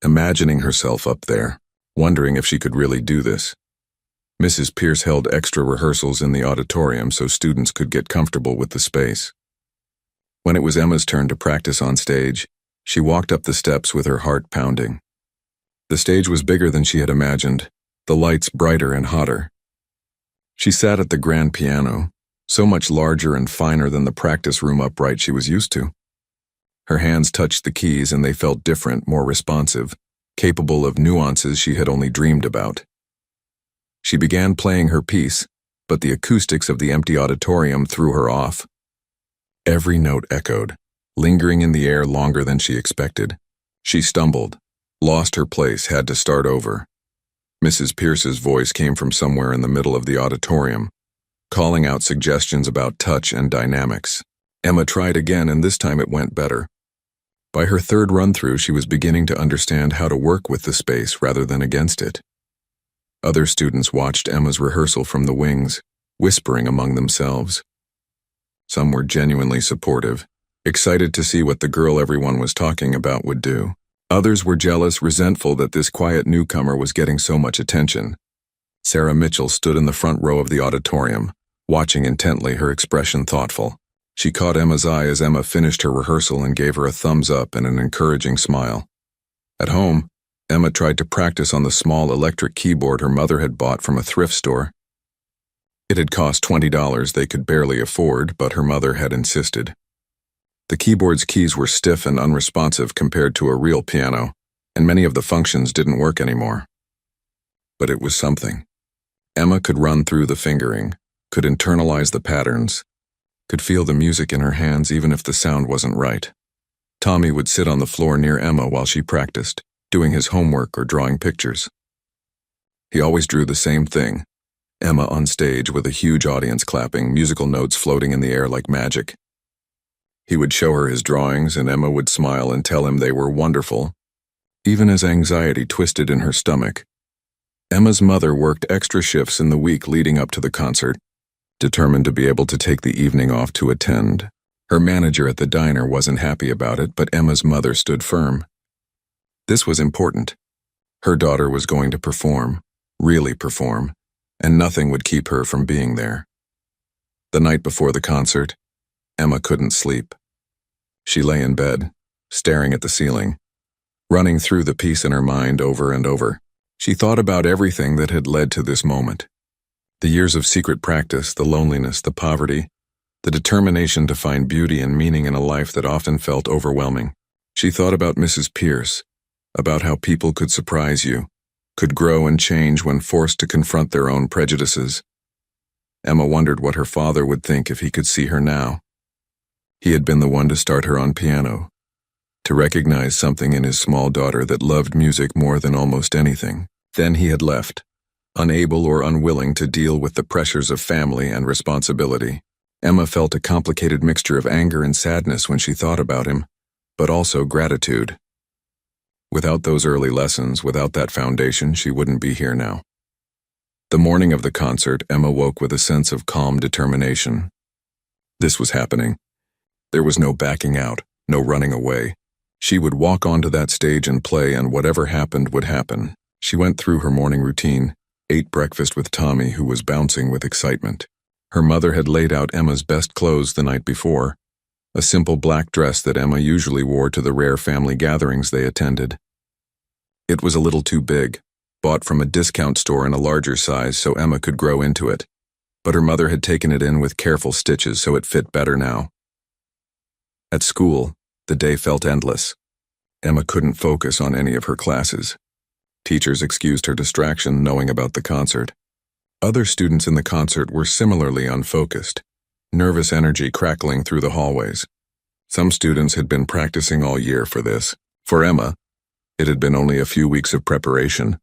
imagining herself up there, wondering if she could really do this. Mrs. Pierce held extra rehearsals in the auditorium so students could get comfortable with the space. When it was Emma's turn to practice on stage, she walked up the steps with her heart pounding. The stage was bigger than she had imagined, the lights brighter and hotter. She sat at the grand piano, so much larger and finer than the practice room upright she was used to. Her hands touched the keys and they felt different, more responsive, capable of nuances she had only dreamed about. She began playing her piece, but the acoustics of the empty auditorium threw her off. Every note echoed, lingering in the air longer than she expected. She stumbled, lost her place, had to start over. Mrs. Pierce's voice came from somewhere in the middle of the auditorium, calling out suggestions about touch and dynamics. Emma tried again, and this time it went better. By her third run-through, she was beginning to understand how to work with the space rather than against it. Other students watched Emma's rehearsal from the wings, whispering among themselves. Some were genuinely supportive, excited to see what the girl everyone was talking about would do. Others were jealous, resentful that this quiet newcomer was getting so much attention. Sarah Mitchell stood in the front row of the auditorium, watching intently, her expression thoughtful. She caught Emma's eye as Emma finished her rehearsal and gave her a thumbs up and an encouraging smile. At home, Emma tried to practice on the small electric keyboard her mother had bought from a thrift store. It had cost $20 they could barely afford, but her mother had insisted. The keyboard's keys were stiff and unresponsive compared to a real piano, and many of the functions didn't work anymore. But it was something. Emma could run through the fingering, could internalize the patterns, could feel the music in her hands even if the sound wasn't right. Tommy would sit on the floor near Emma while she practiced, doing his homework or drawing pictures. He always drew the same thing: Emma on stage with a huge audience clapping, musical notes floating in the air like magic. He would show her his drawings, and Emma would smile and tell him they were wonderful, even as anxiety twisted in her stomach. Emma's mother worked extra shifts in the week leading up to the concert, determined to be able to take the evening off to attend. Her manager at the diner wasn't happy about it, but Emma's mother stood firm. This was important. Her daughter was going to perform, really perform, and nothing would keep her from being there. The night before the concert, Emma couldn't sleep. She lay in bed, staring at the ceiling, running through the piece in her mind over and over. She thought about everything that had led to this moment. The years of secret practice, the loneliness, the poverty, the determination to find beauty and meaning in a life that often felt overwhelming. She thought about Mrs. Pierce, about how people could surprise you, could grow and change when forced to confront their own prejudices. Emma wondered what her father would think if he could see her now. He had been the one to start her on piano, to recognize something in his small daughter that loved music more than almost anything. Then he had left, unable or unwilling to deal with the pressures of family and responsibility. Emma felt a complicated mixture of anger and sadness when she thought about him, but also gratitude. Without those early lessons, without that foundation, she wouldn't be here now. The morning of the concert, Emma woke with a sense of calm determination. This was happening. There was no backing out, no running away. She would walk onto that stage and play, and whatever happened would happen. She went through her morning routine, ate breakfast with Tommy, who was bouncing with excitement. Her mother had laid out Emma's best clothes the night before, a simple black dress that Emma usually wore to the rare family gatherings they attended. It was a little too big, bought from a discount store in a larger size so Emma could grow into it, but her mother had taken it in with careful stitches so it fit better now. At school, the day felt endless. Emma couldn't focus on any of her classes. Teachers excused her distraction knowing about the concert. Other students in the concert were similarly unfocused, nervous energy crackling through the hallways. Some students had been practicing all year for this. For Emma, it had been only a few weeks of preparation,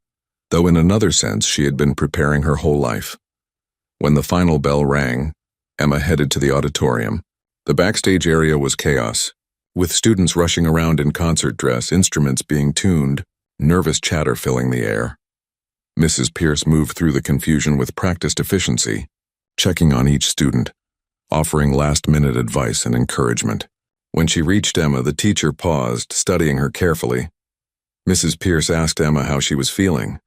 though in another sense she had been preparing her whole life. When the final bell rang, Emma headed to the auditorium. The backstage area was chaos, with students rushing around in concert dress, instruments being tuned, nervous chatter filling the air. Mrs. Pierce moved through the confusion with practiced efficiency, checking on each student, offering last-minute advice and encouragement. When she reached Emma, the teacher paused, studying her carefully. Mrs. Pierce asked Emma how she was feeling.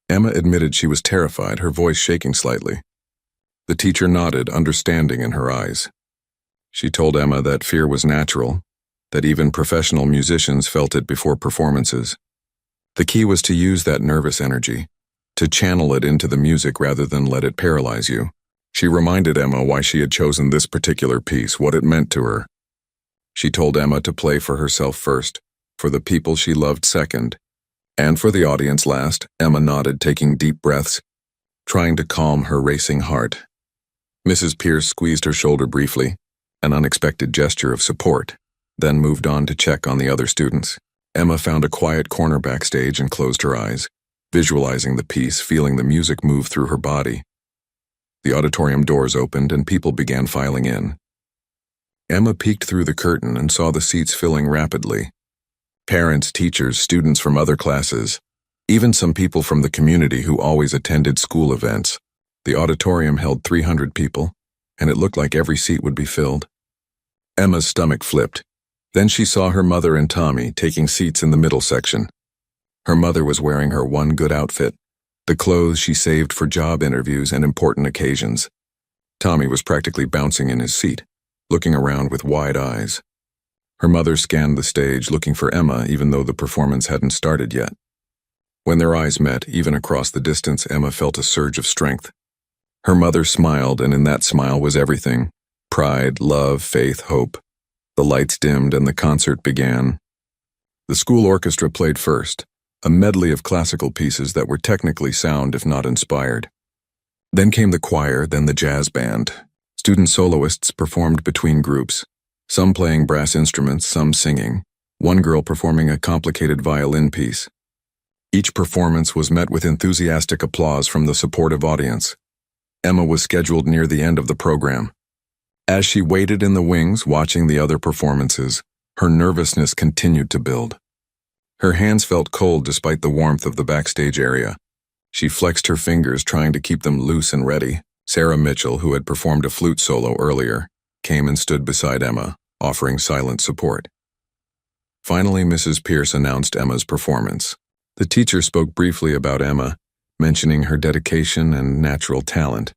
Emma admitted she was terrified, her voice shaking slightly. The teacher nodded, understanding in her eyes. She told Emma that fear was natural, that even professional musicians felt it before performances. The key was to use that nervous energy, to channel it into the music rather than let it paralyze you. She reminded Emma why she had chosen this particular piece, what it meant to her. She told Emma to play for herself first, for the people she loved second, and for the audience last. Emma nodded, taking deep breaths, trying to calm her racing heart. Mrs. Pierce squeezed her shoulder briefly, an unexpected gesture of support, then moved on to check on the other students. Emma found a quiet corner backstage and closed her eyes, visualizing the piece, feeling the music move through her body. The auditorium doors opened and people began filing in. Emma peeked through the curtain and saw the seats filling rapidly. Parents, teachers, students from other classes, even some people from the community who always attended school events. The auditorium held 300 people, and it looked like every seat would be filled. Emma's stomach flipped. Then she saw her mother and Tommy taking seats in the middle section. Her mother was wearing her one good outfit, the clothes she saved for job interviews and important occasions. Tommy was practically bouncing in his seat, looking around with wide eyes. Her mother scanned the stage looking for Emma even though the performance hadn't started yet. When their eyes met, even across the distance, Emma felt a surge of strength. Her mother smiled, and in that smile was everything: pride, love, faith, hope. The lights dimmed and the concert began. The school orchestra played first, a medley of classical pieces that were technically sound if not inspired. Then came the choir, then the jazz band. Student soloists performed between groups, some playing brass instruments, some singing, one girl performing a complicated violin piece. Each performance was met with enthusiastic applause from the supportive audience. Emma was scheduled near the end of the program. As she waited in the wings watching the other performances, her nervousness continued to build. Her hands felt cold despite the warmth of the backstage area. She flexed her fingers trying to keep them loose and ready. Sarah Mitchell, who had performed a flute solo earlier, came and stood beside Emma, offering silent support. Finally, Mrs. Pierce announced Emma's performance. The teacher spoke briefly about Emma, mentioning her dedication and natural talent,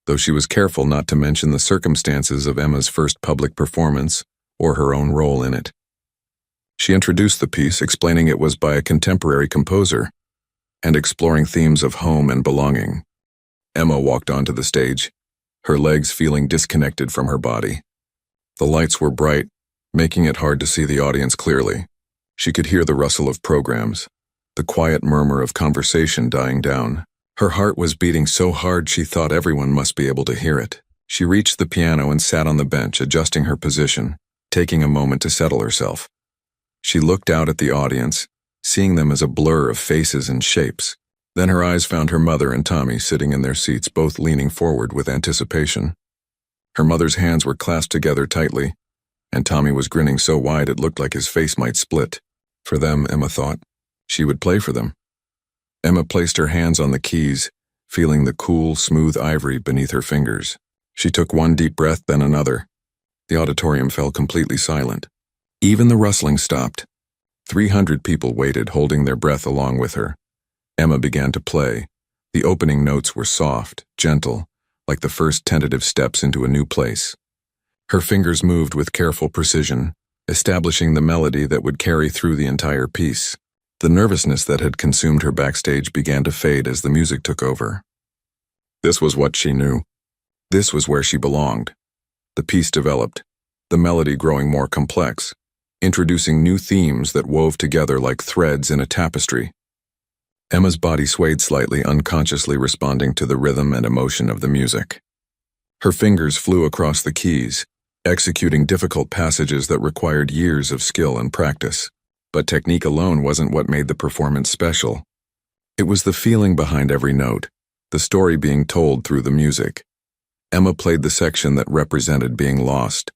though she was careful not to mention the circumstances of Emma's first public performance or her own role in it. She introduced the piece, explaining it was by a contemporary composer and exploring themes of home and belonging. Emma walked onto the stage, her legs feeling disconnected from her body. The lights were bright, making it hard to see the audience clearly. She could hear the rustle of programs, the quiet murmur of conversation dying down. Her heart was beating so hard she thought everyone must be able to hear it. She reached the piano and sat on the bench, adjusting her position, taking a moment to settle herself. She looked out at the audience, seeing them as a blur of faces and shapes. Then her eyes found her mother and Tommy sitting in their seats, both leaning forward with anticipation. Her mother's hands were clasped together tightly, and Tommy was grinning so wide it looked like his face might split. For them, Emma thought, she would play for them. Emma placed her hands on the keys, feeling the cool, smooth ivory beneath her fingers. She took one deep breath, then another. The auditorium fell completely silent. Even the rustling stopped. 300 people waited, holding their breath along with her. Emma began to play. The opening notes were soft, gentle, like the first tentative steps into a new place. Her fingers moved with careful precision, establishing the melody that would carry through the entire piece. The nervousness that had consumed her backstage began to fade as the music took over. This was what she knew. This was where she belonged. The piece developed, the melody growing more complex, introducing new themes that wove together like threads in a tapestry. Emma's body swayed slightly, unconsciously responding to the rhythm and emotion of the music. Her fingers flew across the keys, executing difficult passages that required years of skill and practice. But technique alone wasn't what made the performance special. It was the feeling behind every note, the story being told through the music. Emma played the section that represented being lost,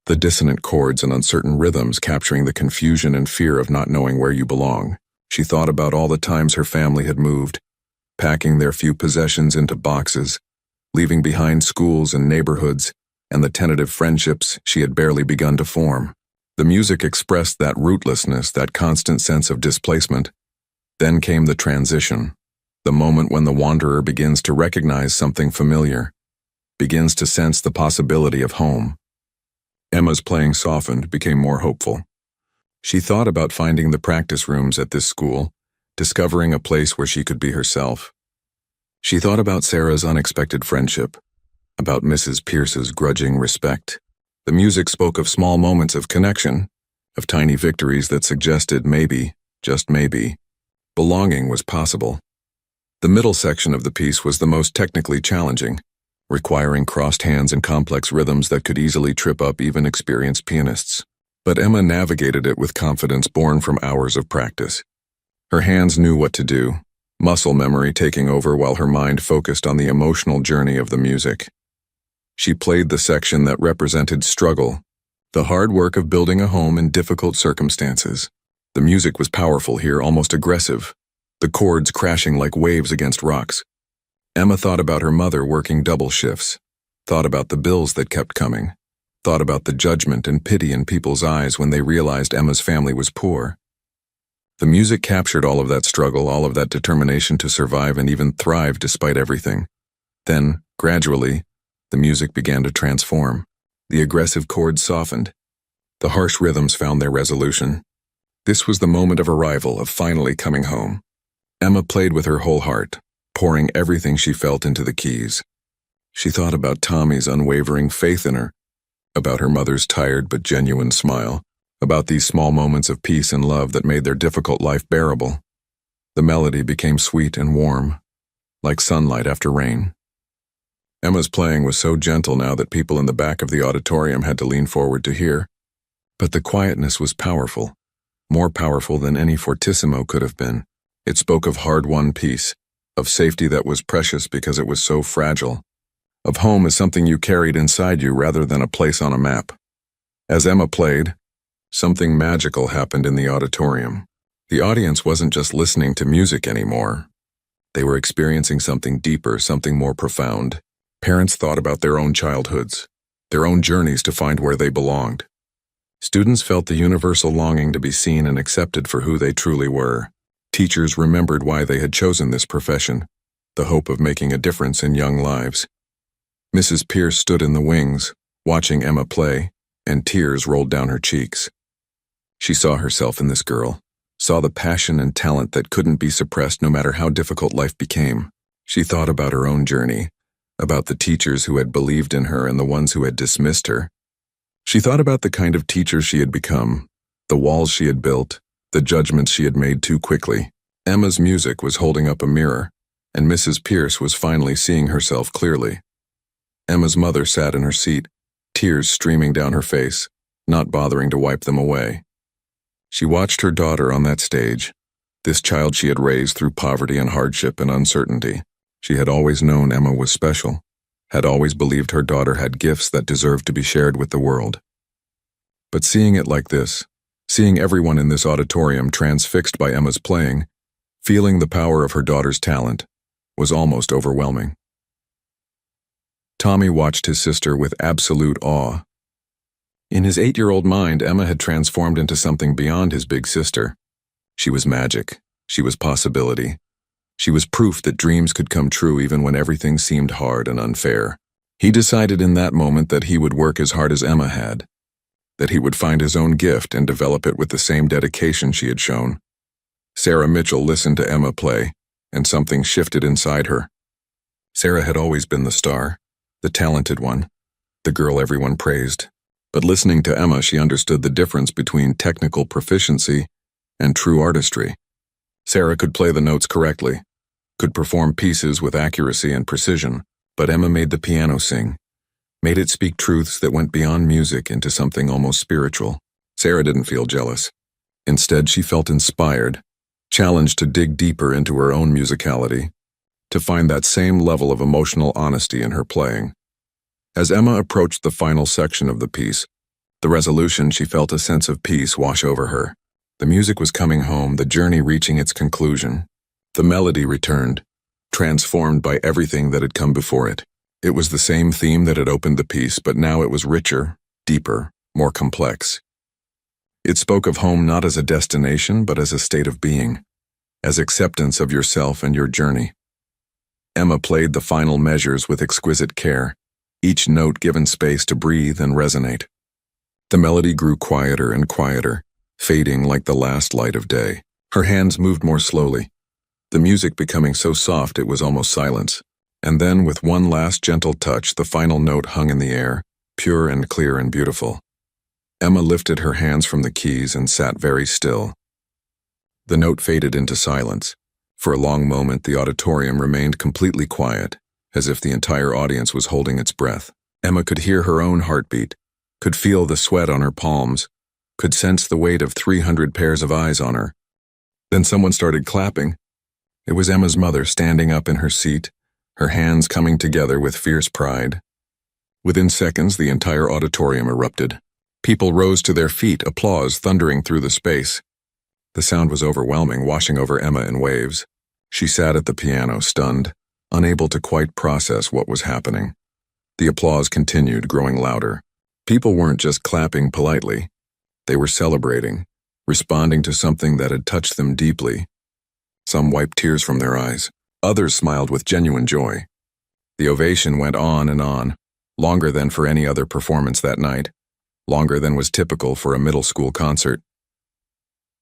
the dissonant chords and uncertain rhythms capturing the confusion and fear of not knowing where you belong. She thought about all the times her family had moved, packing their few possessions into boxes, leaving behind schools and neighborhoods, and the tentative friendships she had barely begun to form. The music expressed that rootlessness, that constant sense of displacement. Then came the transition, the moment when the wanderer begins to recognize something familiar, begins to sense the possibility of home. Emma's playing softened, became more hopeful. She thought about finding the practice rooms at this school, discovering a place where she could be herself. She thought about Sarah's unexpected friendship, about Mrs. Pierce's grudging respect. The music spoke of small moments of connection, of tiny victories that suggested maybe, just maybe, belonging was possible. The middle section of the piece was the most technically challenging, requiring crossed hands and complex rhythms that could easily trip up even experienced pianists. But Emma navigated it with confidence born from hours of practice. Her hands knew what to do, muscle memory taking over while her mind focused on the emotional journey of the music. She played the section that represented struggle, the hard work of building a home in difficult circumstances. The music was powerful here, almost aggressive, the chords crashing like waves against rocks. Emma thought about her mother working double shifts, thought about the bills that kept coming, thought about the judgment and pity in people's eyes when they realized Emma's family was poor. The music captured all of that struggle, all of that determination to survive and even thrive despite everything. Then, gradually, the music began to transform. The aggressive chords softened. The harsh rhythms found their resolution. This was the moment of arrival, of finally coming home. Emma played with her whole heart, pouring everything she felt into the keys. She thought about Tommy's unwavering faith in her, about her mother's tired but genuine smile, about these small moments of peace and love that made their difficult life bearable. The melody became sweet and warm, like sunlight after rain. Emma's playing was so gentle now that people in the back of the auditorium had to lean forward to hear. But the quietness was powerful, more powerful than any fortissimo could have been. It spoke of hard-won peace, of safety that was precious because it was so fragile, of home as something you carried inside you rather than a place on a map. As Emma played, something magical happened in the auditorium. The audience wasn't just listening to music anymore. They were experiencing something deeper, something more profound. Parents thought about their own childhoods, their own journeys to find where they belonged. Students felt the universal longing to be seen and accepted for who they truly were. Teachers remembered why they had chosen this profession, the hope of making a difference in young lives. Mrs. Pierce stood in the wings, watching Emma play, and tears rolled down her cheeks. She saw herself in this girl, saw the passion and talent that couldn't be suppressed no matter how difficult life became. She thought about her own journey, about the teachers who had believed in her and the ones who had dismissed her. She thought about the kind of teacher she had become, the walls she had built, the judgments she had made too quickly. Emma's music was holding up a mirror, and Mrs. Pierce was finally seeing herself clearly. Emma's mother sat in her seat, tears streaming down her face, not bothering to wipe them away. She watched her daughter on that stage, this child she had raised through poverty and hardship and uncertainty. She had always known Emma was special, had always believed her daughter had gifts that deserved to be shared with the world. But seeing it like this, seeing everyone in this auditorium transfixed by Emma's playing, feeling the power of her daughter's talent, was almost overwhelming. Tommy watched his sister with absolute awe. In his 8-year-old mind, Emma had transformed into something beyond his big sister. She was magic. She was possibility. She was proof that dreams could come true even when everything seemed hard and unfair. He decided in that moment that he would work as hard as Emma had, that he would find his own gift and develop it with the same dedication she had shown. Sarah Mitchell listened to Emma play, and something shifted inside her. Sarah had always been the star, the talented one, the girl everyone praised. But listening to Emma, she understood the difference between technical proficiency and true artistry. Sarah could play the notes correctly, could perform pieces with accuracy and precision, but Emma made the piano sing, made it speak truths that went beyond music into something almost spiritual. Sarah didn't feel jealous. Instead, she felt inspired, challenged to dig deeper into her own musicality, to find that same level of emotional honesty in her playing. As Emma approached the final section of the piece, the resolution, she felt a sense of peace wash over her. The music was coming home, the journey reaching its conclusion. The melody returned, transformed by everything that had come before it. It was the same theme that had opened the piece, but now it was richer, deeper, more complex. It spoke of home not as a destination, but as a state of being, as acceptance of yourself and your journey. Emma played the final measures with exquisite care, each note given space to breathe and resonate. The melody grew quieter and quieter, fading like the last light of day. Her hands moved more slowly, the music becoming so soft it was almost silence. And then, with one last gentle touch, the final note hung in the air, pure and clear and beautiful. Emma lifted her hands from the keys and sat very still. The note faded into silence. For a long moment, the auditorium remained completely quiet, as if the entire audience was holding its breath. Emma could hear her own heartbeat, could feel the sweat on her palms, could sense the weight of 300 pairs of eyes on her. Then someone started clapping. It was Emma's mother standing up in her seat, her hands coming together with fierce pride. Within seconds, the entire auditorium erupted. People rose to their feet, applause thundering through the space. The sound was overwhelming, washing over Emma in waves. She sat at the piano, stunned, unable to quite process what was happening. The applause continued, growing louder. People weren't just clapping politely. They were celebrating, responding to something that had touched them deeply. Some wiped tears from their eyes. Others smiled with genuine joy. The ovation went on, longer than for any other performance that night, longer than was typical for a middle school concert.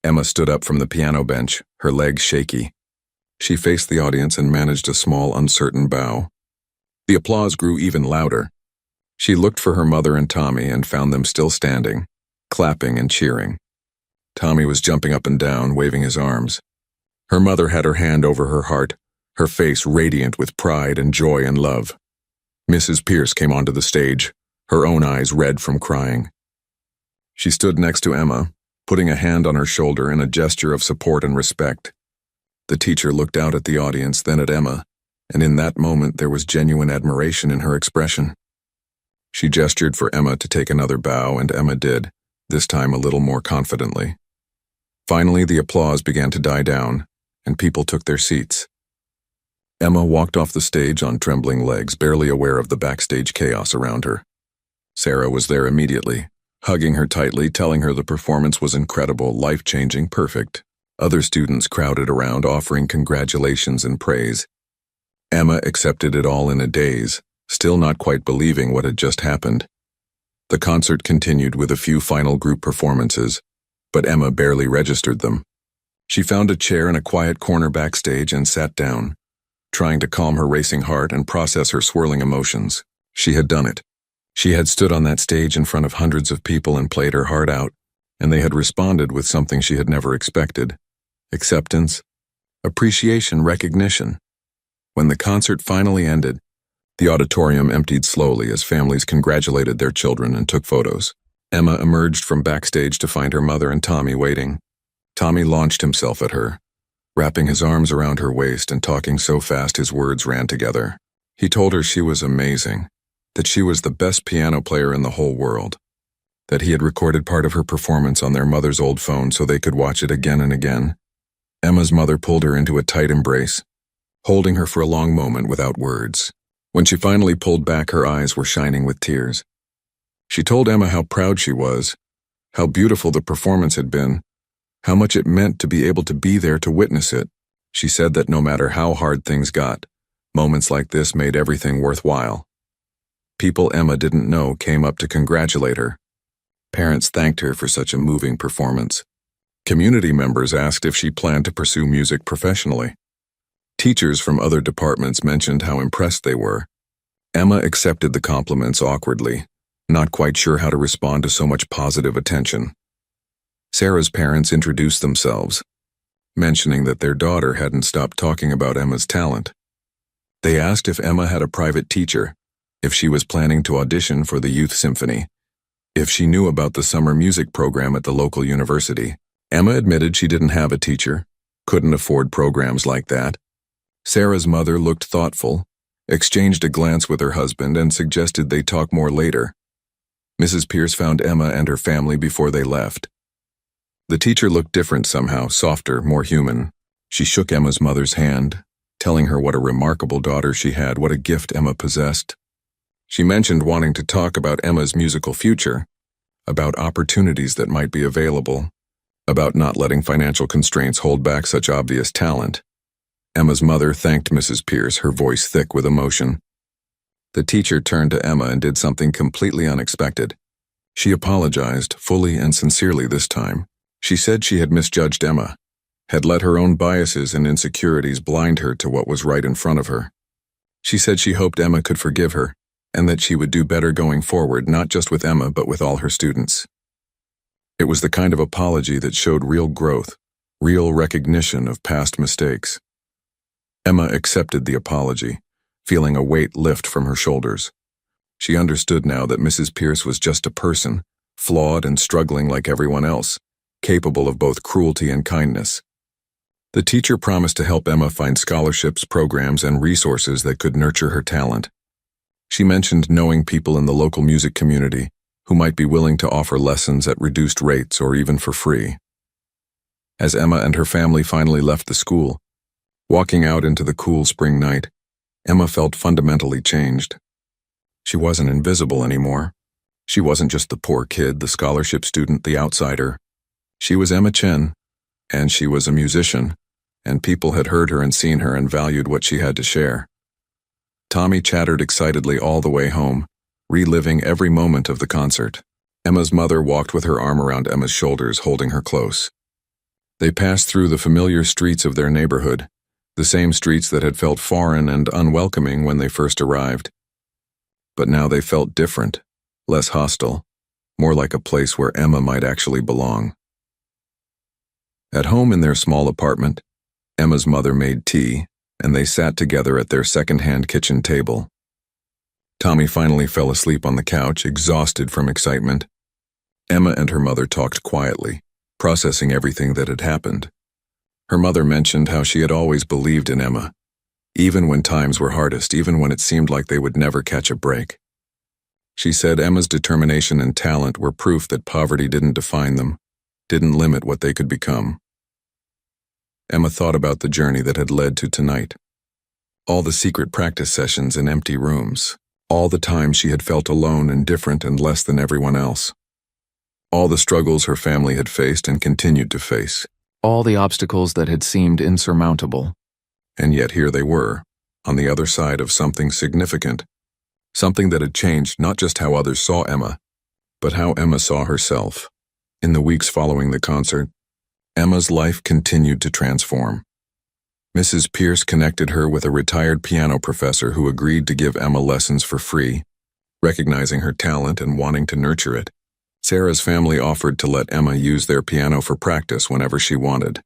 Emma stood up from the piano bench, her legs shaky. She faced the audience and managed a small, uncertain bow. The applause grew even louder. She looked for her mother and Tommy and found them still standing, clapping and cheering. Tommy was jumping up and down, waving his arms. Her mother had her hand over her heart, her face radiant with pride and joy and love. Mrs. Pierce came onto the stage, her own eyes red from crying. She stood next to Emma, putting a hand on her shoulder in a gesture of support and respect. The teacher looked out at the audience, then at Emma, and in that moment there was genuine admiration in her expression. She gestured for Emma to take another bow, and Emma did, this time a little more confidently. Finally, the applause began to die down, and people took their seats. Emma walked off the stage on trembling legs, barely aware of the backstage chaos around her. Sarah was there immediately, hugging her tightly, telling her the performance was incredible, life-changing, perfect. Other students crowded around, offering congratulations and praise. Emma accepted it all in a daze, still not quite believing what had just happened. The concert continued with a few final group performances, but Emma barely registered them. She found a chair in a quiet corner backstage and sat down, trying to calm her racing heart and process her swirling emotions. She had done it. She had stood on that stage in front of hundreds of people and played her heart out, and they had responded with something she had never expected. Acceptance, appreciation, recognition. When the concert finally ended, the auditorium emptied slowly as families congratulated their children and took photos. Emma emerged from backstage to find her mother and Tommy waiting. Tommy launched himself at her, wrapping his arms around her waist and talking so fast his words ran together. He told her she was amazing, that she was the best piano player in the whole world, that he had recorded part of her performance on their mother's old phone so they could watch it again and again. Emma's mother pulled her into a tight embrace, holding her for a long moment without words. When she finally pulled back, her eyes were shining with tears. She told Emma how proud she was, how beautiful the performance had been, how much it meant to be able to be there to witness it. She said that no matter how hard things got, moments like this made everything worthwhile. People Emma didn't know came up to congratulate her. Parents thanked her for such a moving performance. Community members asked if she planned to pursue music professionally. Teachers from other departments mentioned how impressed they were. Emma accepted the compliments awkwardly, not quite sure how to respond to so much positive attention. Sarah's parents introduced themselves, mentioning that their daughter hadn't stopped talking about Emma's talent. They asked if Emma had a private teacher, if she was planning to audition for the youth symphony, if she knew about the summer music program at the local university. Emma admitted she didn't have a teacher, couldn't afford programs like that. Sarah's mother looked thoughtful, exchanged a glance with her husband, and suggested they talk more later. Mrs. Pierce found Emma and her family before they left. The teacher looked different somehow, softer, more human. She shook Emma's mother's hand, telling her what a remarkable daughter she had, what a gift Emma possessed. She mentioned wanting to talk about Emma's musical future, about opportunities that might be available, about not letting financial constraints hold back such obvious talent. Emma's mother thanked Mrs. Pierce, her voice thick with emotion. The teacher turned to Emma and did something completely unexpected. She apologized, fully and sincerely this time. She said she had misjudged Emma, had let her own biases and insecurities blind her to what was right in front of her. She said she hoped Emma could forgive her, and that she would do better going forward, not just with Emma, but with all her students. It was the kind of apology that showed real growth, real recognition of past mistakes. Emma accepted the apology, feeling a weight lift from her shoulders. She understood now that Mrs. Pierce was just a person, flawed and struggling like everyone else, capable of both cruelty and kindness. The teacher promised to help Emma find scholarships, programs, and resources that could nurture her talent. She mentioned knowing people in the local music community who might be willing to offer lessons at reduced rates or even for free. As Emma and her family finally left the school, walking out into the cool spring night, Emma felt fundamentally changed. She wasn't invisible anymore. She wasn't just the poor kid, the scholarship student, the outsider. She was Emma Chen, and she was a musician, and people had heard her and seen her and valued what she had to share. Tommy chattered excitedly all the way home, reliving every moment of the concert. Emma's mother walked with her arm around Emma's shoulders, holding her close. They passed through the familiar streets of their neighborhood, the same streets that had felt foreign and unwelcoming when they first arrived. But now they felt different, less hostile, more like a place where Emma might actually belong. At home in their small apartment, Emma's mother made tea, and they sat together at their second-hand kitchen table. Tommy finally fell asleep on the couch, exhausted from excitement. Emma and her mother talked quietly, processing everything that had happened. Her mother mentioned how she had always believed in Emma, even when times were hardest, even when it seemed like they would never catch a break. She said Emma's determination and talent were proof that poverty didn't define them, didn't limit what they could become. Emma thought about the journey that had led to tonight. All the secret practice sessions in empty rooms. All the time she had felt alone and different and less than everyone else. All the struggles her family had faced and continued to face. All the obstacles that had seemed insurmountable. And yet here they were, on the other side of something significant. Something that had changed not just how others saw Emma, but how Emma saw herself. In the weeks following the concert, Emma's life continued to transform. Mrs. Pierce connected her with a retired piano professor who agreed to give Emma lessons for free, recognizing her talent and wanting to nurture it. Sarah's family offered to let Emma use their piano for practice whenever she wanted,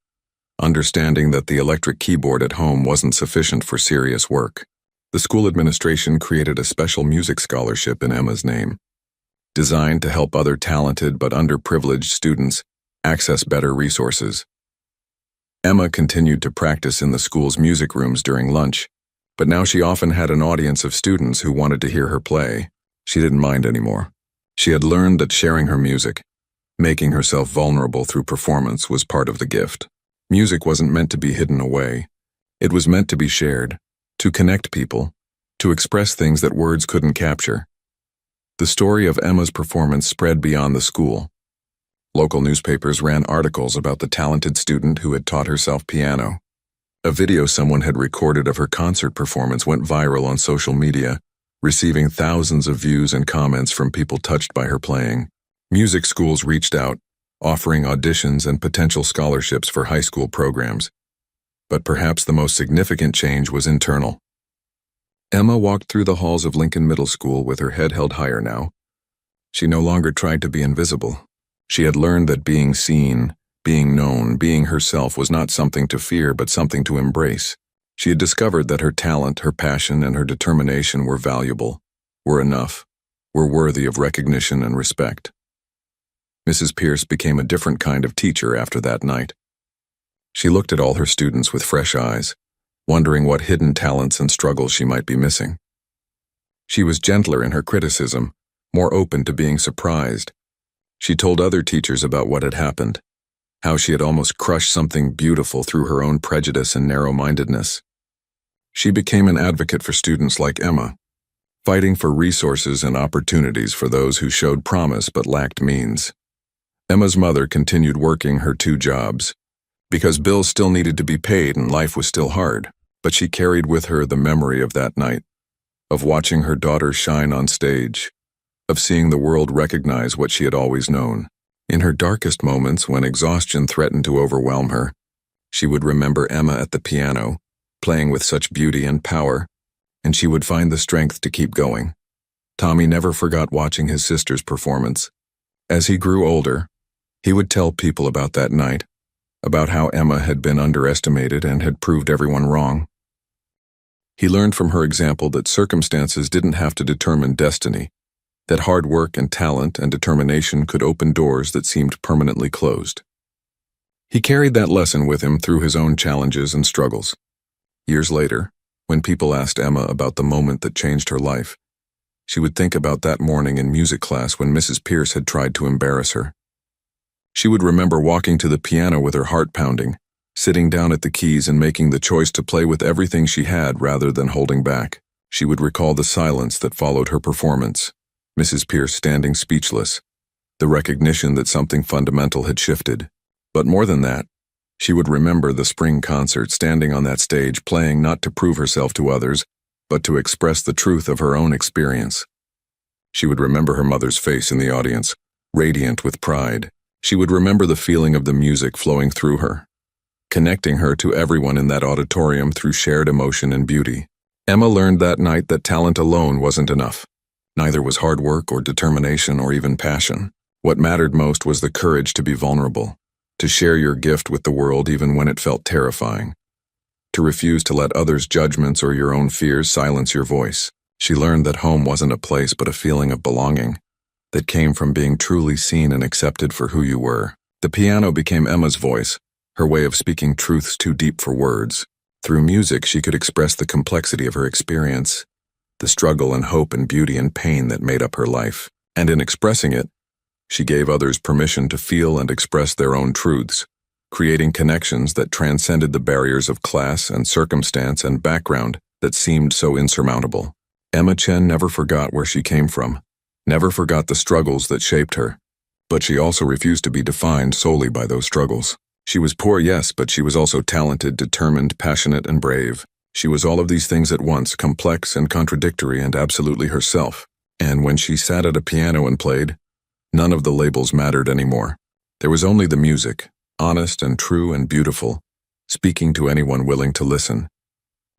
understanding that the electric keyboard at home wasn't sufficient for serious work. The school administration created a special music scholarship in Emma's name, designed to help other talented but underprivileged students access better resources. Emma continued to practice in the school's music rooms during lunch, but now she often had an audience of students who wanted to hear her play. She didn't mind anymore. She had learned that sharing her music, making herself vulnerable through performance, was part of the gift. Music wasn't meant to be hidden away. It was meant to be shared, to connect people, to express things that words couldn't capture. The story of Emma's performance spread beyond the school. Local newspapers ran articles about the talented student who had taught herself piano. A video someone had recorded of her concert performance went viral on social media, receiving thousands of views and comments from people touched by her playing. Music schools reached out, offering auditions and potential scholarships for high school programs. But perhaps the most significant change was internal. Emma walked through the halls of Lincoln Middle School with her head held higher now. She no longer tried to be invisible. She had learned that being seen, being known, being herself was not something to fear but something to embrace. She had discovered that her talent, her passion, and her determination were valuable, were enough, were worthy of recognition and respect. Mrs. Pierce became a different kind of teacher after that night. She looked at all her students with fresh eyes, wondering what hidden talents and struggles she might be missing. She was gentler in her criticism, more open to being surprised. She told other teachers about what had happened, how she had almost crushed something beautiful through her own prejudice and narrow-mindedness. She became an advocate for students like Emma, fighting for resources and opportunities for those who showed promise but lacked means. Emma's mother continued working her 2 jobs, because bills still needed to be paid and life was still hard, but she carried with her the memory of that night, of watching her daughter shine on stage, of seeing the world recognize what she had always known. In her darkest moments, when exhaustion threatened to overwhelm her, she would remember Emma at the piano, playing with such beauty and power, and she would find the strength to keep going. Tommy never forgot watching his sister's performance. As he grew older, he would tell people about that night, about how Emma had been underestimated and had proved everyone wrong. He learned from her example that circumstances didn't have to determine destiny, that hard work and talent and determination could open doors that seemed permanently closed. He carried that lesson with him through his own challenges and struggles. Years later, when people asked Emma about the moment that changed her life, she would think about that morning in music class when Mrs. Pierce had tried to embarrass her. She would remember walking to the piano with her heart pounding, sitting down at the keys and making the choice to play with everything she had rather than holding back. She would recall the silence that followed her performance, Mrs. Pierce standing speechless, the recognition that something fundamental had shifted. But more than that, she would remember the spring concert, standing on that stage, playing not to prove herself to others, but to express the truth of her own experience. She would remember her mother's face in the audience, radiant with pride. She would remember the feeling of the music flowing through her, connecting her to everyone in that auditorium through shared emotion and beauty. Emma learned that night that talent alone wasn't enough. Neither was hard work or determination or even passion. What mattered most was the courage to be vulnerable, to share your gift with the world even when it felt terrifying, to refuse to let others' judgments or your own fears silence your voice. She learned that home wasn't a place but a feeling of belonging that came from being truly seen and accepted for who you were. The piano became Emma's voice, her way of speaking truths too deep for words. Through music, she could express the complexity of her experience, the struggle and hope and beauty and pain that made up her life. And in expressing it, she gave others permission to feel and express their own truths, creating connections that transcended the barriers of class and circumstance and background that seemed so insurmountable. Emma Chen never forgot where she came from, never forgot the struggles that shaped her, but she also refused to be defined solely by those struggles. She was poor, yes, but she was also talented, determined, passionate, and brave. She was all of these things at once, complex and contradictory and absolutely herself. And when she sat at a piano and played, none of the labels mattered anymore. There was only the music, honest and true and beautiful, speaking to anyone willing to listen.